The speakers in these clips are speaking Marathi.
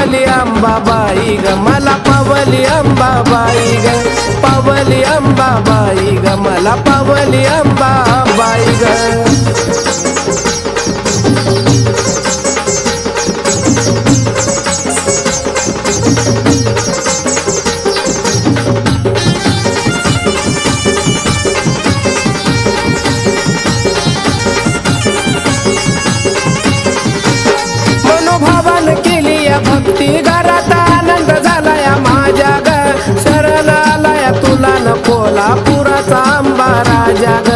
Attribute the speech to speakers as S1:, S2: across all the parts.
S1: पावली अंबाबाई ग मला पावली अंबाबाई ग पावली अंबाबाई ग मला पावली अंबाबाई ग भक्ती घरात आनंद झालाय माझ्या ग शरण आलाय तुला न कोल्हापुराचा आंबा राजा ग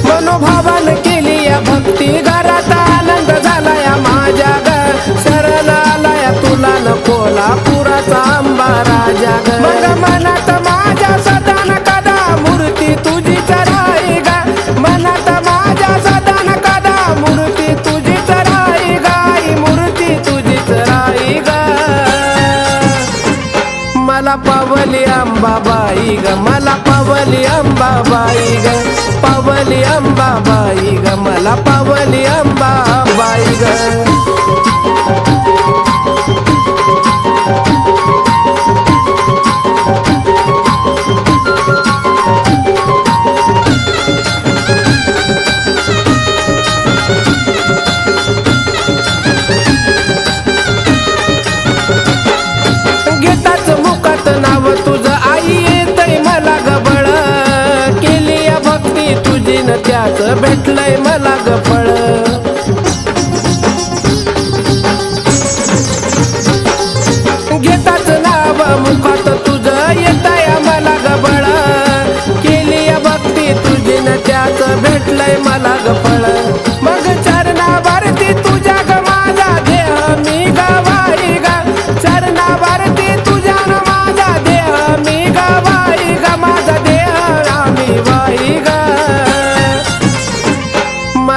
S1: मनोभावान केली या भक्ती घरात आनंद झालाय माझ्या ग शरण आलाय तुला न कोल्हापुराचा आंबा राजा ग मग मनात माझ्या सदा न कदा मूर्ती तुझी चराई ग मनात माझ्या सदा न कदा मूर्ती तुझी चराई गाई मूर्ती तुझी चराई ग मला पावली अंबाबाई ग मला पावली अंबाबाई ग पावली अंबाबाई ग मला पावली अंबाबाई ग नाव तुझं आई येतय मला गबळ केली या भक्ती तुझी न त्याच भेटलंय मला गफळ घेताच नाव मुखात तुझं येतय मला गबळ केली या भक्ती तुझी न त्याच भेटलंय मला गफळ मग चरणावरती तुझ्या ग माझा देह मी गवाई ग चरणावरती तुझ्या न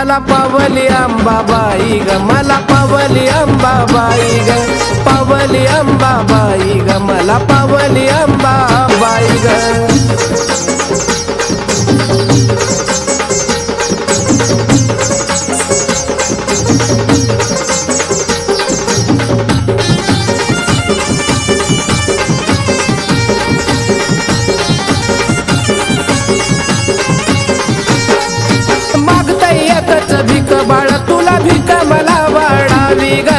S1: मला पावली अंबाबाई ग मला पावली अंबाबाई ग पावली अंबाबाई ग मला पावली अंबाबाई ग भीक बाळ तुला भीक मला वाढावी ग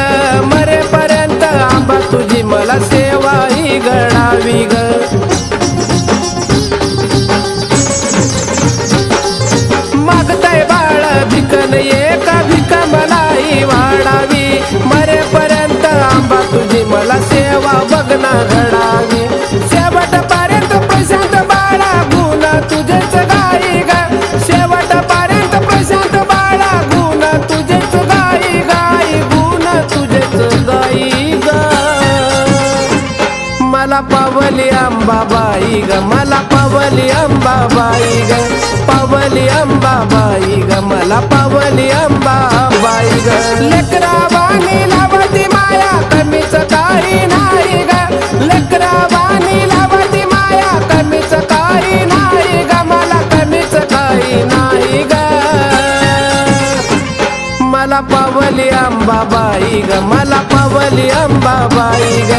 S1: मरेपर्यंत आंबा तुझी मला सेवा ही घडावी ग मागताय बाळ भिकन एक भीक मलाही वाढावी मरेपर्यंत आंबा तुझी मला सेवा बघना घडावी शेवटपर्यंत प्रशांत बाळा गुण तुझेच गाई ग शेवटपर्यंत प्रशांत तुझेच गाई गाई गुण तुझेच गाई ग मला पावली अंबाबाई ग मला पावली अंबाबाई ग पावली अंबाबाई ग मला पावली अंबाबाई ग लेकरा वाणी लावती माया कमीच काही नाही ग लेकरा वाणी लावती माया कमीच काही नाही ग मला कमीच काही नाही ग मला पावली अंबाबाई ग मला पावली अंबाबाई ग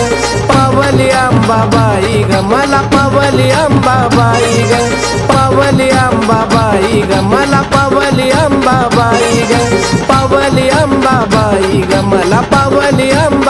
S1: पावली अंबाबाई ग मला पावली अंबाबाई ग पावली अंबाबाई ग मला पावली अंबाबाई ग पावली अंबाबाई ग मला पावली अंबाबाई